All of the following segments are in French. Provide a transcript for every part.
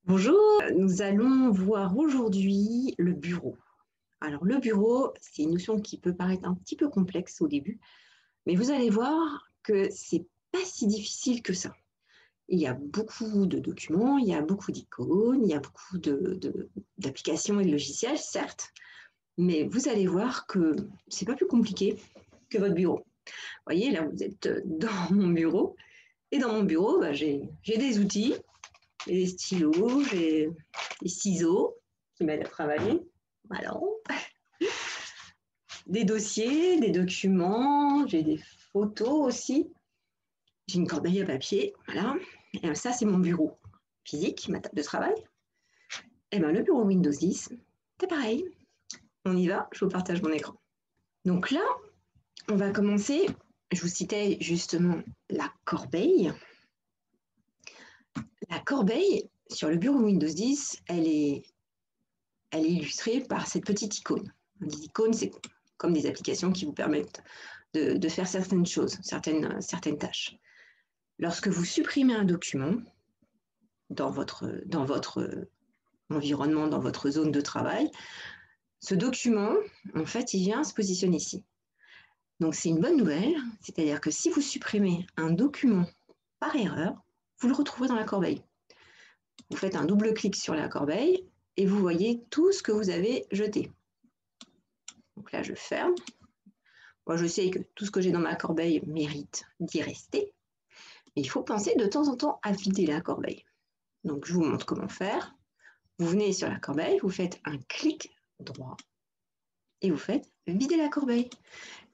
Bonjour, nous allons voir aujourd'hui le bureau. Alors le bureau, c'est une notion qui peut paraître un petit peu complexe au début, mais vous allez voir que c'est pas si difficile que ça. Il y a beaucoup de documents, il y a beaucoup d'icônes, il y a beaucoup d'applications et de logiciels, certes, mais vous allez voir que c'est pas plus compliqué que votre bureau. Vous voyez, là vous êtes dans mon bureau, et dans mon bureau, j'ai des outils. J'ai des stylos, j'ai des ciseaux qui m'aident à travailler. Voilà. Des dossiers, des documents, j'ai des photos aussi. J'ai une corbeille à papier. Voilà. Et ça, c'est mon bureau physique, ma table de travail. Et bien, le bureau Windows 10, c'est pareil. On y va, je vous partage mon écran. Donc là, on va commencer. Je vous citais justement la corbeille. La corbeille, sur le bureau Windows 10, elle est illustrée par cette petite icône. Les icônes, c'est comme des applications qui vous permettent de faire certaines choses, certaines tâches. Lorsque vous supprimez un document dans votre environnement, dans votre zone de travail, ce document, en fait, il vient se positionner ici. Donc, c'est une bonne nouvelle, c'est-à-dire que si vous supprimez un document par erreur, vous le retrouvez dans la corbeille. Vous faites un double clic sur la corbeille et vous voyez tout ce que vous avez jeté. Donc là, je ferme. Moi, je sais que tout ce que j'ai dans ma corbeille mérite d'y rester. Mais il faut penser de temps en temps à vider la corbeille. Donc, je vous montre comment faire. Vous venez sur la corbeille, vous faites un clic droit et vous faites vider la corbeille.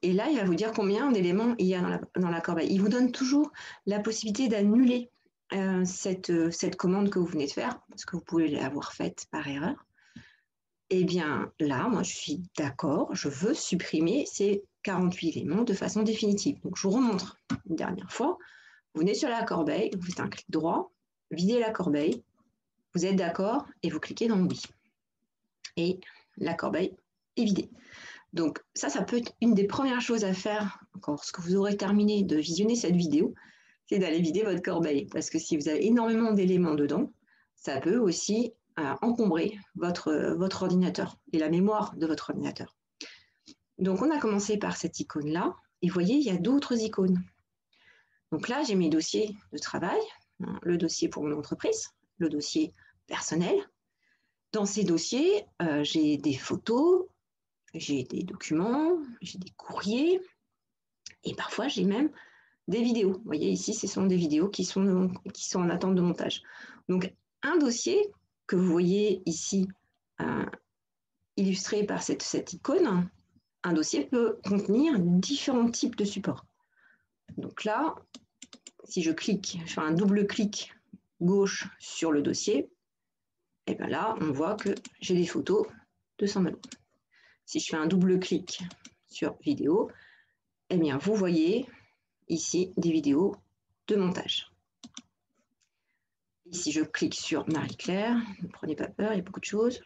Et là, il va vous dire combien d'éléments il y a dans la corbeille. Il vous donne toujours la possibilité d'annuler cette commande que vous venez de faire, parce que vous pouvez l'avoir faite par erreur. Eh bien, là, moi, je suis d'accord, je veux supprimer ces 48 éléments de façon définitive. Donc, je vous remontre une dernière fois. Vous venez sur la corbeille, vous faites un clic droit, videz la corbeille, vous êtes d'accord et vous cliquez dans oui. Et la corbeille est vidée. Donc, ça peut être une des premières choses à faire lorsque vous aurez terminé de visionner cette vidéo, c'est d'aller vider votre corbeille. Parce que si vous avez énormément d'éléments dedans, ça peut aussi encombrer votre ordinateur et la mémoire de votre ordinateur. Donc, on a commencé par cette icône-là. Et vous voyez, il y a d'autres icônes. Donc là, j'ai mes dossiers de travail, le dossier pour mon entreprise, le dossier personnel. Dans ces dossiers, j'ai des photos, j'ai des documents, j'ai des courriers et parfois j'ai même des vidéos. Vous voyez ici, ce sont des vidéos qui sont en attente de montage. Donc, un dossier que vous voyez ici illustré par cette icône, un dossier peut contenir différents types de supports. Donc là, si je fais un double clic gauche sur le dossier, et bien là, on voit que j'ai des photos de Saint-Malo. Si je fais un double clic sur vidéo, eh bien, vous voyez ici des vidéos de montage. Et si je clique sur Marie-Claire, ne prenez pas peur, il y a beaucoup de choses.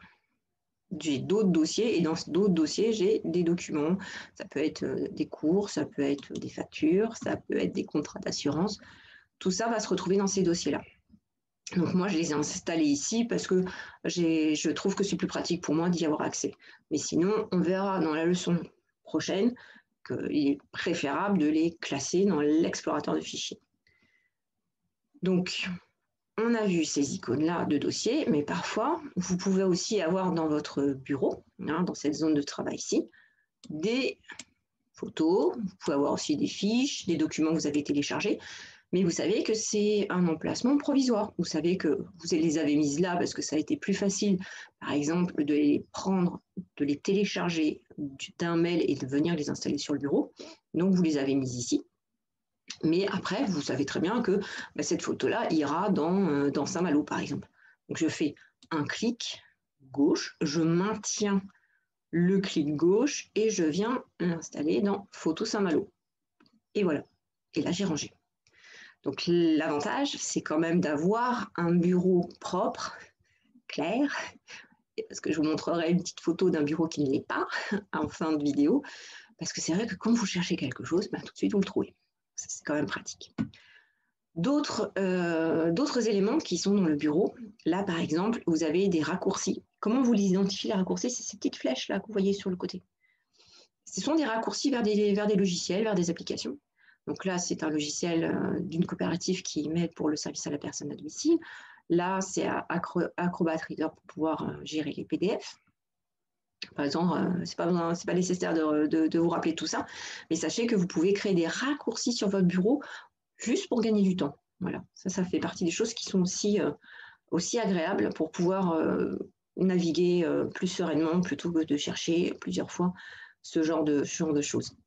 J'ai d'autres dossiers et dans d'autres dossiers, j'ai des documents. Ça peut être des cours, ça peut être des factures, ça peut être des contrats d'assurance. Tout ça va se retrouver dans ces dossiers-là. Donc moi, je les ai installés ici parce que je trouve que c'est plus pratique pour moi d'y avoir accès. Mais sinon, on verra dans la leçon prochaine qu'il est préférable de les classer dans l'explorateur de fichiers. Donc, on a vu ces icônes-là de dossier, mais parfois, vous pouvez aussi avoir dans votre bureau, dans cette zone de travail ici, des photos, vous pouvez avoir aussi des fiches, des documents que vous avez téléchargés, mais vous savez que c'est un emplacement provisoire. Vous savez que vous les avez mises là parce que ça a été plus facile, par exemple, de les prendre, de les télécharger d'un mail et de venir les installer sur le bureau. Donc, vous les avez mises ici. Mais après, vous savez très bien que cette photo-là ira dans Saint-Malo, par exemple. Donc, je fais un clic gauche, je maintiens le clic gauche et je viens l'installer dans Photo Saint-Malo. Et voilà. Et là, j'ai rangé. Donc, l'avantage, c'est quand même d'avoir un bureau propre, clair, parce que je vous montrerai une petite photo d'un bureau qui ne l'est pas en fin de vidéo, parce que c'est vrai que quand vous cherchez quelque chose, tout de suite, vous le trouvez. Ça, c'est quand même pratique. D'autres éléments qui sont dans le bureau. Là, par exemple, vous avez des raccourcis. Comment vous les identifiez, les raccourcis? C'est ces petites flèches là que vous voyez sur le côté. Ce sont des raccourcis vers des logiciels, vers des applications. Donc là, c'est un logiciel d'une coopérative qui m'aide pour le service à la personne à domicile. Là, c'est Acrobat Reader pour pouvoir gérer les PDF. Par exemple, c'est pas nécessaire de vous rappeler tout ça, mais sachez que vous pouvez créer des raccourcis sur votre bureau juste pour gagner du temps. Voilà, ça fait partie des choses qui sont aussi agréables pour pouvoir naviguer plus sereinement plutôt que de chercher plusieurs fois ce genre de choses.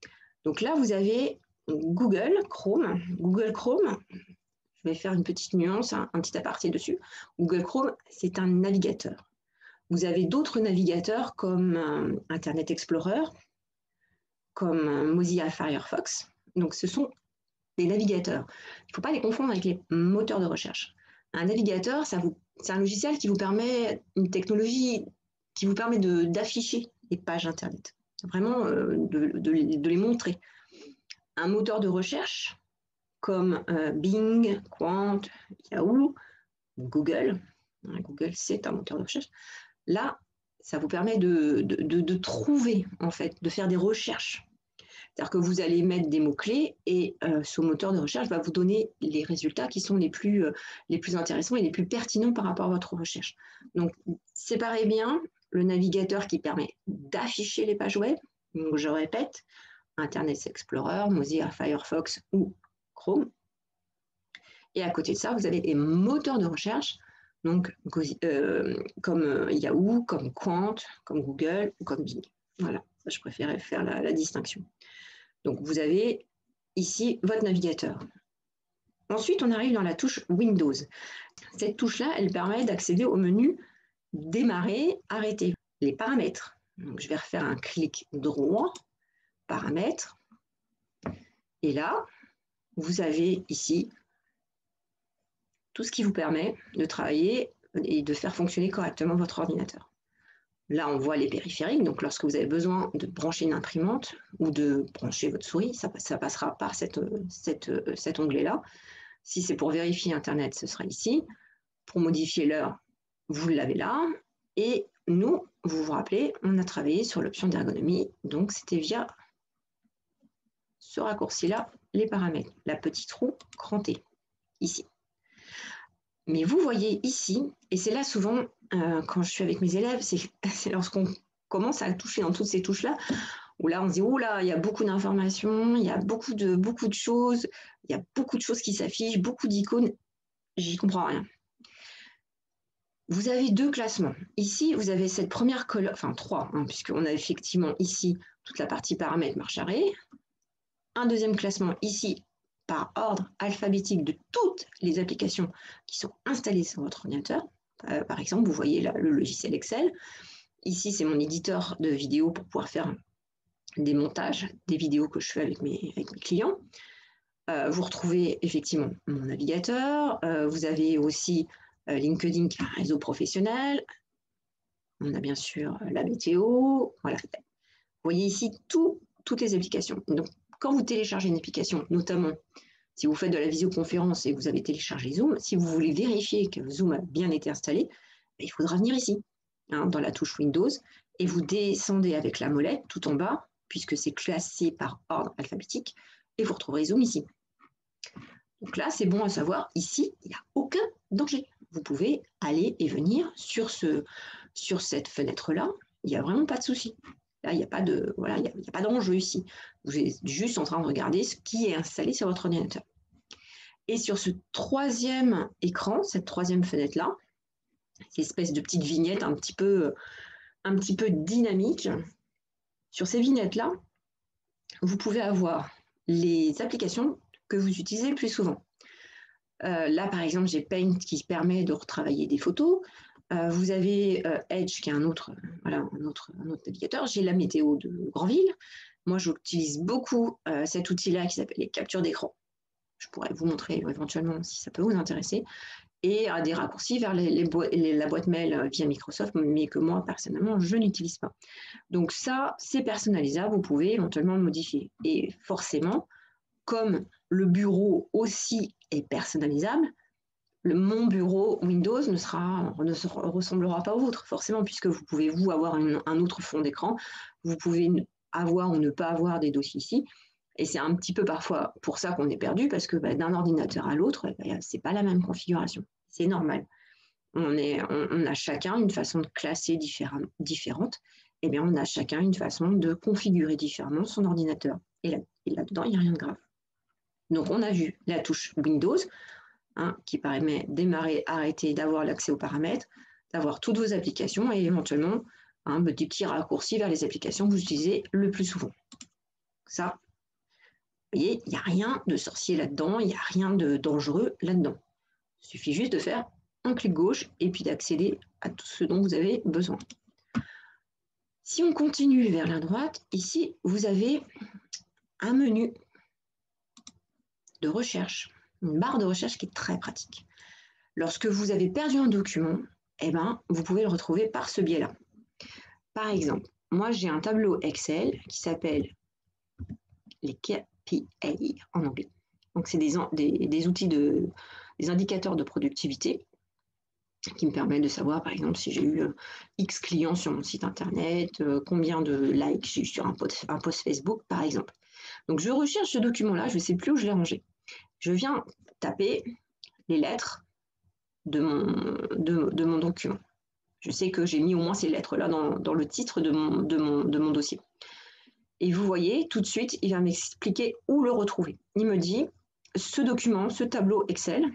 Donc là, vous avez Google Chrome. Google Chrome, je vais faire une petite nuance, un petit aparté dessus. Google Chrome, c'est un navigateur. Vous avez d'autres navigateurs comme Internet Explorer, comme Mozilla Firefox. Donc, ce sont des navigateurs. Il ne faut pas les confondre avec les moteurs de recherche. Un navigateur, c'est un logiciel qui vous permet, une technologie qui vous permet d'afficher les pages Internet, vraiment de les montrer. Un moteur de recherche comme Bing, Qwant, Yahoo, Google. Google, c'est un moteur de recherche. Là, ça vous permet de trouver, en fait, de faire des recherches. C'est-à-dire que vous allez mettre des mots-clés et ce moteur de recherche va vous donner les résultats qui sont les plus intéressants et les plus pertinents par rapport à votre recherche. Donc, séparez bien le navigateur qui permet d'afficher les pages web. Donc, je répète, Internet Explorer, Mozilla Firefox ou Chrome. Et à côté de ça, vous avez des moteurs de recherche donc, comme Yahoo, comme Qwant, comme Google ou comme Bing. Voilà, je préférais faire la distinction. Donc, vous avez ici votre navigateur. Ensuite, on arrive dans la touche Windows. Cette touche-là, elle permet d'accéder au menu Démarrer, arrêter, les paramètres. Donc, je vais refaire un clic droit, paramètres. Et là, vous avez ici tout ce qui vous permet de travailler et de faire fonctionner correctement votre ordinateur. Là, on voit les périphériques. Donc, lorsque vous avez besoin de brancher une imprimante ou de brancher votre souris, ça passera par cet onglet-là. Si c'est pour vérifier Internet, ce sera ici. Pour modifier l'heure, vous l'avez là. Et nous, vous vous rappelez, on a travaillé sur l'option d'ergonomie. Donc, c'était via ce raccourci-là, les paramètres. La petite roue grand T, ici. Mais vous voyez ici, et c'est là souvent, quand je suis avec mes élèves, c'est lorsqu'on commence à toucher dans toutes ces touches-là, où là on se dit, oh là, il y a beaucoup d'informations, il y a beaucoup de choses, il y a beaucoup de choses qui s'affichent, beaucoup d'icônes, j'y comprends rien. Vous avez deux classements. Ici, vous avez cette première colonne, enfin trois, puisqu'on a effectivement ici toute la partie paramètres marche arrêt. Un deuxième classement ici, par ordre alphabétique de toutes les applications qui sont installées sur votre ordinateur. Par exemple, vous voyez là, le logiciel Excel. Ici, c'est mon éditeur de vidéos pour pouvoir faire des montages, des vidéos que je fais avec mes clients. Vous retrouvez effectivement mon navigateur. Vous avez aussi LinkedIn qui est un réseau professionnel. On a bien sûr la météo. Voilà. Vous voyez ici toutes les applications. Donc, quand vous téléchargez une application, notamment si vous faites de la visioconférence et que vous avez téléchargé Zoom, si vous voulez vérifier que Zoom a bien été installé, il faudra venir ici, dans la touche Windows, et vous descendez avec la molette tout en bas, puisque c'est classé par ordre alphabétique, et vous retrouverez Zoom ici. Donc là, c'est bon à savoir, ici, il n'y a aucun danger. Vous pouvez aller et venir sur cette fenêtre-là, il n'y a vraiment pas de souci. Là, il n'y a pas d'enjeu ici. Vous êtes juste en train de regarder ce qui est installé sur votre ordinateur. Et sur ce troisième écran, cette troisième fenêtre-là, cette espèce de petite vignette un petit peu dynamique, sur ces vignettes-là, vous pouvez avoir les applications que vous utilisez le plus souvent. Là, par exemple, j'ai Paint qui permet de retravailler des photos. Vous avez Edge qui est un autre navigateur. J'ai la météo de Granville. Moi, j'utilise beaucoup cet outil-là qui s'appelle les captures d'écran. Je pourrais vous montrer éventuellement si ça peut vous intéresser. Et des raccourcis vers la boîte mail via Microsoft, mais que moi, personnellement, je n'utilise pas. Donc ça, c'est personnalisable. Vous pouvez éventuellement le modifier. Et forcément, comme le bureau aussi est personnalisable, mon bureau Windows ne ressemblera pas au vôtre, forcément, puisque vous pouvez avoir un autre fond d'écran, vous pouvez avoir ou ne pas avoir des dossiers ici, et c'est un petit peu parfois pour ça qu'on est perdu, parce que d'un ordinateur à l'autre, c'est pas la même configuration, c'est normal. On a chacun une façon de classer différente, et bien on a chacun une façon de configurer différemment son ordinateur. Et là-dedans, il n'y a rien de grave. Donc on a vu la touche Windows, qui permet de démarrer, arrêter, d'avoir l'accès aux paramètres, d'avoir toutes vos applications et éventuellement des petits raccourcis vers les applications que vous utilisez le plus souvent. Ça, vous voyez, il n'y a rien de sorcier là-dedans, il n'y a rien de dangereux là-dedans. Il suffit juste de faire un clic gauche et puis d'accéder à tout ce dont vous avez besoin. Si on continue vers la droite, ici, vous avez un menu de recherche, une barre de recherche qui est très pratique. Lorsque vous avez perdu un document, vous pouvez le retrouver par ce biais-là. Par exemple, moi, j'ai un tableau Excel qui s'appelle les KPI en anglais. Donc, c'est des outils, des indicateurs de productivité qui me permettent de savoir, par exemple, si j'ai eu X clients sur mon site internet, combien de likes j'ai eu sur un post Facebook, par exemple. Donc, je recherche ce document-là, je ne sais plus où je l'ai rangé. Je viens taper les lettres de mon document. Je sais que j'ai mis au moins ces lettres-là dans le titre de mon dossier. Et vous voyez, tout de suite, il va m'expliquer où le retrouver. Il me dit, ce document, ce tableau Excel,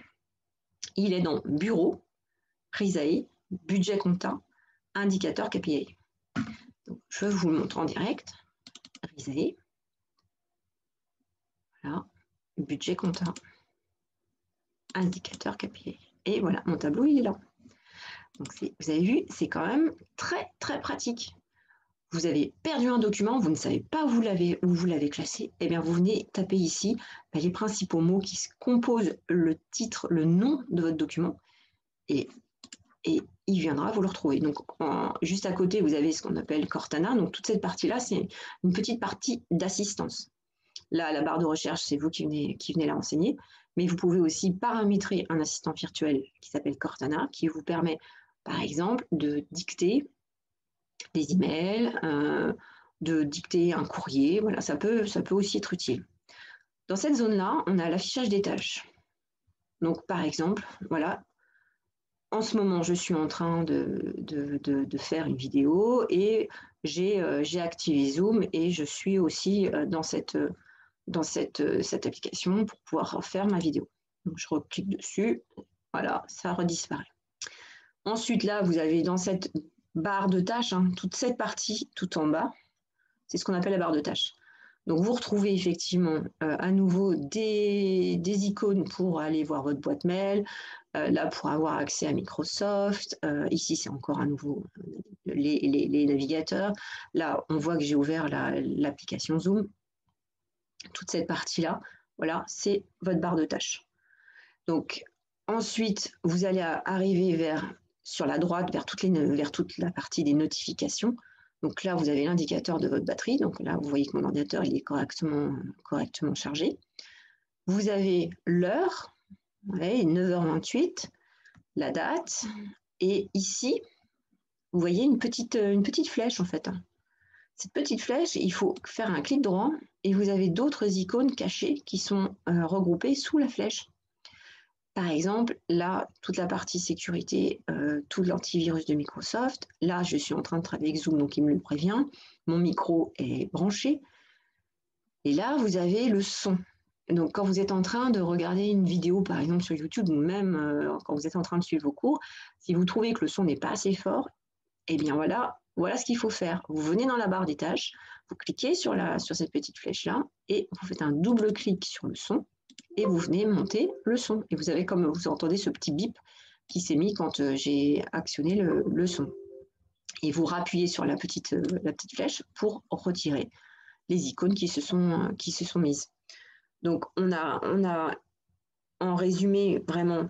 il est dans Bureau, Risae, Budget compta, Indicateur KPI. Donc, je vous le montre en direct. Risae, voilà, Budget compta, Indicateur KPI. Et voilà, mon tableau, il est là. Donc, vous avez vu, c'est quand même très, très pratique. Vous avez perdu un document, vous ne savez pas où vous l'avez classé, eh bien vous venez taper ici les principaux mots qui composent le titre, le nom de votre document, et il viendra vous le retrouver. Donc juste à côté, vous avez ce qu'on appelle Cortana. Donc toute cette partie-là, c'est une petite partie d'assistance. Là, la barre de recherche, c'est vous qui venez la renseigner, mais vous pouvez aussi paramétrer un assistant virtuel qui s'appelle Cortana, qui vous permet, par exemple, de dicter des emails, de dicter un courrier, voilà, ça peut aussi être utile. Dans cette zone-là, on a l'affichage des tâches. Donc, par exemple, voilà, en ce moment, je suis en train de faire une vidéo et j'ai activé Zoom et je suis aussi dans cette application pour pouvoir faire ma vidéo. Donc, je reclique dessus, voilà, ça redisparaît. Ensuite, là, vous avez dans cette barre de tâches, toute cette partie tout en bas, c'est ce qu'on appelle la barre de tâches. Donc, vous retrouvez effectivement à nouveau des icônes pour aller voir votre boîte mail, là pour avoir accès à Microsoft, ici c'est encore à nouveau les navigateurs, là on voit que j'ai ouvert l'application Zoom, toute cette partie-là, voilà, c'est votre barre de tâches. Donc, ensuite, vous allez arriver sur la droite vers toute la partie des notifications. Donc là, vous avez l'indicateur de votre batterie. Donc là, vous voyez que mon ordinateur il est correctement chargé. Vous avez l'heure, 9h28, la date. Et ici, vous voyez une petite flèche en fait. Cette petite flèche, il faut faire un clic droit et vous avez d'autres icônes cachées qui sont regroupées sous la flèche. Par exemple, là, toute la partie sécurité, tout l'antivirus de Microsoft. Là, je suis en train de travailler avec Zoom, donc il me le prévient. Mon micro est branché. Et là, vous avez le son. Donc, quand vous êtes en train de regarder une vidéo, par exemple, sur YouTube, ou même quand vous êtes en train de suivre vos cours, si vous trouvez que le son n'est pas assez fort, eh bien voilà ce qu'il faut faire. Vous venez dans la barre des tâches, vous cliquez sur cette petite flèche-là, et vous faites un double clic sur le son, et vous venez monter le son. Et vous avez, comme vous entendez, ce petit bip qui s'est mis quand j'ai actionné le son. Et vous rappuyez sur la petite flèche pour retirer les icônes qui se sont mises. Donc, on a en résumé vraiment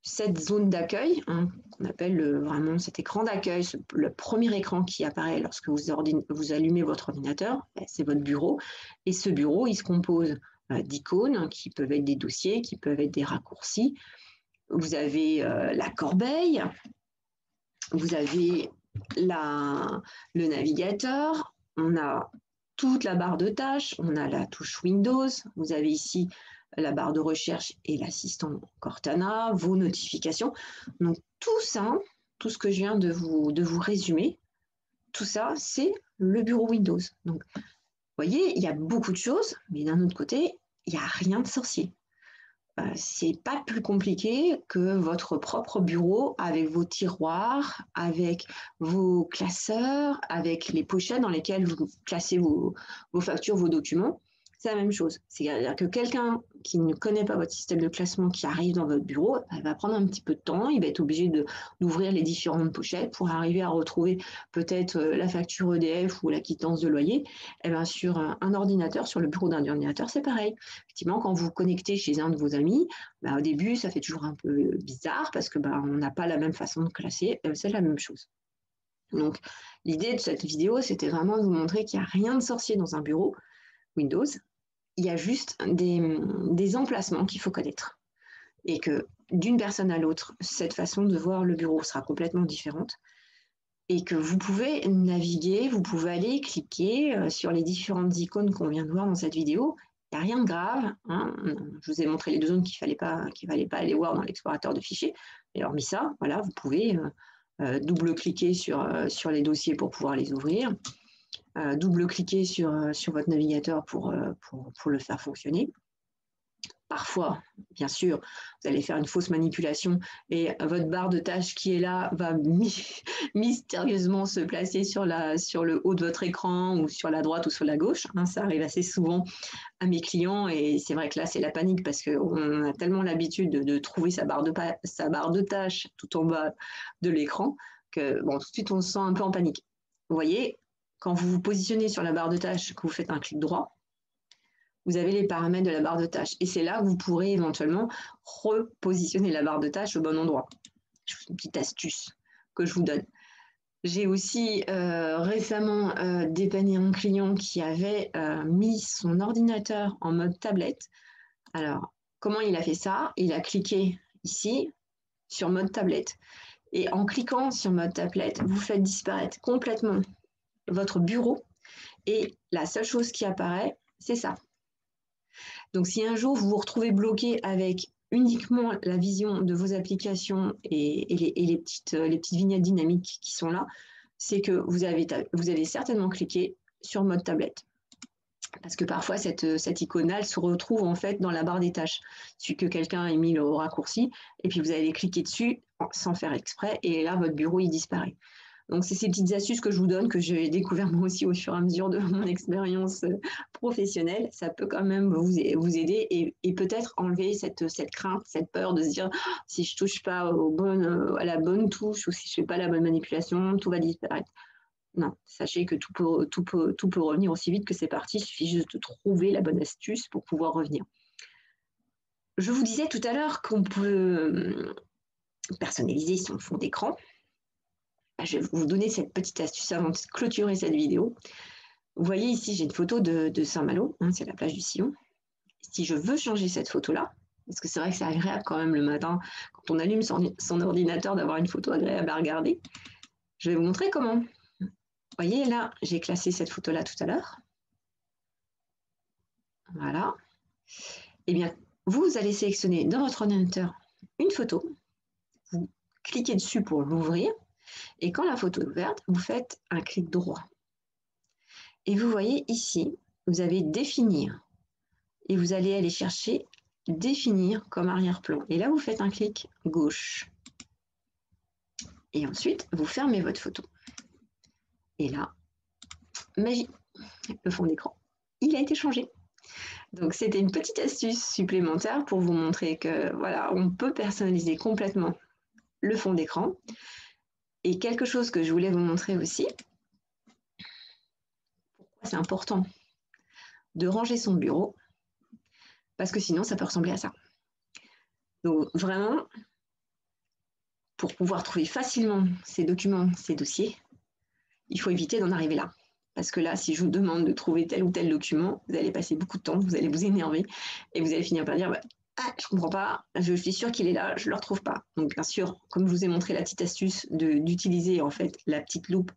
cette zone d'accueil, qu'on appelle vraiment cet écran d'accueil, le premier écran qui apparaît lorsque vous allumez votre ordinateur, c'est votre bureau. Et ce bureau, il se compose d'icônes qui peuvent être des dossiers, qui peuvent être des raccourcis. Vous avez la corbeille, vous avez le navigateur, on a toute la barre de tâches, on a la touche Windows, vous avez ici la barre de recherche et l'assistant Cortana, vos notifications. Donc tout ça, tout ce que je viens de vous résumer, tout ça, c'est le bureau Windows. Donc, vous voyez, il y a beaucoup de choses, mais d'un autre côté, il n'y a rien de sorcier. C'est pas plus compliqué que votre propre bureau avec vos tiroirs, avec vos classeurs, avec les pochettes dans lesquelles vous classez vos factures, vos documents. C'est la même chose. C'est-à-dire que quelqu'un qui ne connaît pas votre système de classement, qui arrive dans votre bureau, il va prendre un petit peu de temps, il va être obligé d'ouvrir les différentes pochettes pour arriver à retrouver peut-être la facture EDF ou la quittance de loyer. Et bien sur un ordinateur, sur le bureau d'un ordinateur, c'est pareil. Effectivement, quand vous vous connectez chez un de vos amis, au début, ça fait toujours un peu bizarre parce que on n'a pas la même façon de classer. C'est la même chose. Donc, l'idée de cette vidéo, c'était vraiment de vous montrer qu'il n'y a rien de sorcier dans un bureau Windows. Il y a juste des emplacements qu'il faut connaître. Et que d'une personne à l'autre, cette façon de voir le bureau sera complètement différente. Et que vous pouvez naviguer, vous pouvez aller cliquer sur les différentes icônes qu'on vient de voir dans cette vidéo. Il n'y a rien de grave. Hein. Je vous ai montré les deux zones qu'il ne fallait pas aller voir dans l'explorateur de fichiers. Et hormis ça, voilà, vous pouvez double-cliquer sur les dossiers pour pouvoir les ouvrir. Double-cliquer sur votre navigateur pour le faire fonctionner. Parfois, bien sûr, vous allez faire une fausse manipulation et votre barre de tâches qui est là va mystérieusement se placer sur le haut de votre écran ou sur la droite ou sur la gauche. Hein, ça arrive assez souvent à mes clients et c'est vrai que là, c'est la panique parce qu'on a tellement l'habitude de trouver sa barre de tâches tout en bas de l'écran que tout de suite, on se sent un peu en panique. Vous voyez, quand vous vous positionnez sur la barre de tâches, que vous faites un clic droit, vous avez les paramètres de la barre de tâches. Et c'est là que vous pourrez éventuellement repositionner la barre de tâches au bon endroit. Une petite astuce que je vous donne. J'ai aussi récemment dépanné un client qui avait mis son ordinateur en mode tablette. Alors, comment il a fait ça? Il a cliqué ici sur mode tablette. Et en cliquant sur mode tablette, vous faites disparaître complètement votre bureau. Et la seule chose qui apparaît, c'est ça. Donc, si un jour vous vous retrouvez bloqué avec uniquement la vision de vos applications et les petites vignettes dynamiques qui sont là, c'est que vous avez certainement cliqué sur mode tablette. Parce que parfois, cette icône-là, elle se retrouve en fait dans la barre des tâches. Il suffit que quelqu'un ait mis le raccourci et puis vous allez cliquer dessus sans faire exprès et là, votre bureau, il disparaît. Donc, c'est ces petites astuces que je vous donne, que j'ai découvert moi aussi au fur et à mesure de mon expérience professionnelle. Ça peut quand même vous aider et peut-être enlever cette crainte, cette peur de se dire si je ne touche pas à la bonne touche ou si je ne fais pas la bonne manipulation, tout va disparaître. Non, sachez que tout peut revenir aussi vite que c'est parti. Il suffit juste de trouver la bonne astuce pour pouvoir revenir. Je vous disais tout à l'heure qu'on peut personnaliser son fond d'écran. Je vais vous donner cette petite astuce avant de clôturer cette vidéo. Vous voyez ici, j'ai une photo de Saint-Malo, hein, c'est la plage du Sillon. Si je veux changer cette photo-là, parce que c'est vrai que c'est agréable quand même le matin, quand on allume son ordinateur, d'avoir une photo agréable à regarder, je vais vous montrer comment. Vous voyez, là, j'ai classé cette photo-là tout à l'heure. Voilà. Eh bien, vous allez sélectionner dans votre ordinateur une photo. Vous cliquez dessus pour l'ouvrir. Et quand la photo est ouverte, vous faites un clic droit. Et vous voyez ici, vous avez définir. Et vous allez aller chercher définir comme arrière-plan. Et là, vous faites un clic gauche. Et ensuite, vous fermez votre photo. Et là, magie, le fond d'écran, il a été changé. Donc, c'était une petite astuce supplémentaire pour vous montrer que, voilà, on peut personnaliser complètement le fond d'écran. Et quelque chose que je voulais vous montrer aussi, pourquoi c'est important de ranger son bureau, parce que sinon, ça peut ressembler à ça. Donc, vraiment, pour pouvoir trouver facilement ces documents, ces dossiers, il faut éviter d'en arriver là. Parce que là, si je vous demande de trouver tel ou tel document, vous allez passer beaucoup de temps, vous allez vous énerver et vous allez finir par dire bah, ah, je ne comprends pas, je suis sûre qu'il est là, je ne le retrouve pas. Donc bien sûr, comme je vous ai montré la petite astuce d'utiliser en fait la petite loupe,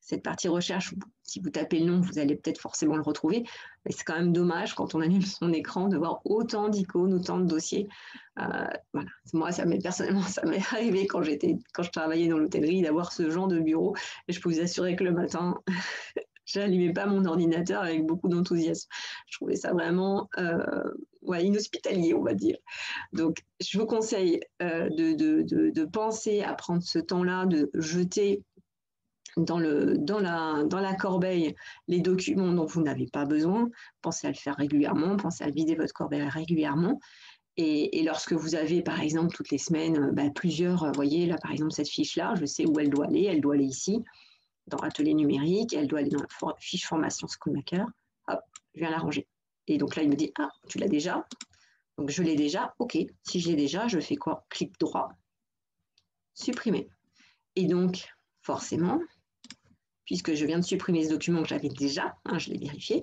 cette partie recherche, si vous tapez le nom, vous allez peut-être forcément le retrouver. Mais c'est quand même dommage quand on allume son écran de voir autant d'icônes, autant de dossiers. Voilà. Moi, personnellement, ça m'est arrivé quand je travaillais dans l'hôtellerie d'avoir ce genre de bureau. Et je peux vous assurer que le matin, je n'allumais pas mon ordinateur avec beaucoup d'enthousiasme. Je trouvais ça vraiment inhospitalier, on va dire. Donc, je vous conseille de penser à prendre ce temps-là, de jeter dans la corbeille les documents dont vous n'avez pas besoin. Pensez à le faire régulièrement, pensez à vider votre corbeille régulièrement. Et lorsque vous avez, par exemple, toutes les semaines, plusieurs, vous voyez, là, par exemple, cette fiche-là, je sais où elle doit aller ici, dans Atelier numérique, elle doit aller dans la fiche formation Schoolmaker. Hop, je viens la ranger. Et donc là, il me dit, ah, tu l'as déjà? Donc je l'ai déjà, ok. Si je l'ai déjà, je fais quoi? Clic droit, supprimer. Et donc, forcément, puisque je viens de supprimer ce document que j'avais déjà, je l'ai vérifié,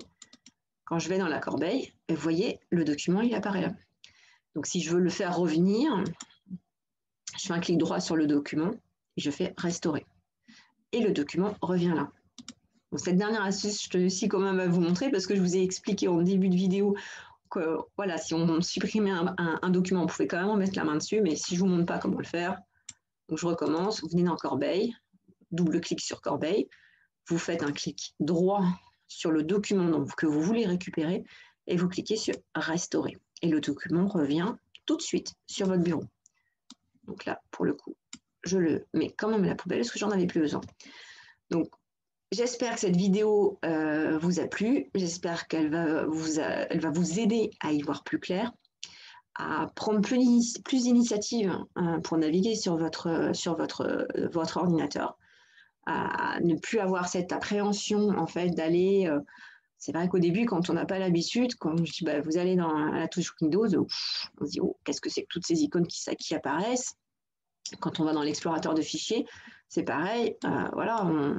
quand je vais dans la corbeille, vous voyez, le document, il apparaît là. Donc si je veux le faire revenir, je fais un clic droit sur le document et je fais restaurer. Et le document revient là. Donc, cette dernière astuce, je réussis quand même à vous montrer parce que je vous ai expliqué en début de vidéo que voilà, si on supprimait un document, on pouvait quand même en mettre la main dessus, mais si je ne vous montre pas comment le faire, donc je recommence, vous venez dans corbeille, double clic sur corbeille, vous faites un clic droit sur le document que vous voulez récupérer et vous cliquez sur restaurer. Et le document revient tout de suite sur votre bureau. Donc là, pour le coup, je le mets quand même à la poubelle parce que j'en avais plus besoin. Donc, j'espère que cette vidéo vous a plu. J'espère qu'elle va vous aider à y voir plus clair, à prendre plus d'initiatives pour naviguer sur votre ordinateur, à ne plus avoir cette appréhension en fait d'aller. C'est vrai qu'au début, quand on n'a pas l'habitude, quand je dis vous allez à la touche Windows, on se dit qu'est-ce que c'est que toutes ces icônes qui apparaissent. Quand on va dans l'explorateur de fichiers, c'est pareil. Voilà, au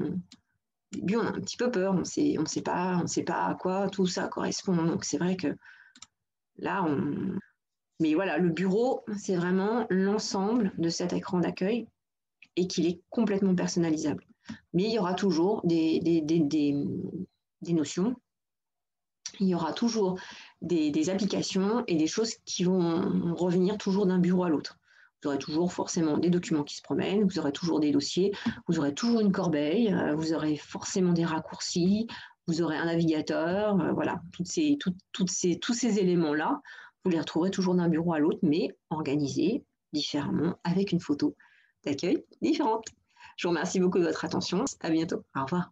début, on a un petit peu peur, on ne sait pas à quoi tout ça correspond. Donc c'est vrai que là, mais voilà, le bureau, c'est vraiment l'ensemble de cet écran d'accueil et qu'il est complètement personnalisable. Mais il y aura toujours des notions, il y aura toujours des applications et des choses qui vont revenir toujours d'un bureau à l'autre. Vous aurez toujours forcément des documents qui se promènent, vous aurez toujours des dossiers, vous aurez toujours une corbeille, vous aurez forcément des raccourcis, vous aurez un navigateur, voilà, tous ces éléments-là, vous les retrouverez toujours d'un bureau à l'autre, mais organisés différemment, avec une photo d'accueil différente. Je vous remercie beaucoup de votre attention. À bientôt. Au revoir.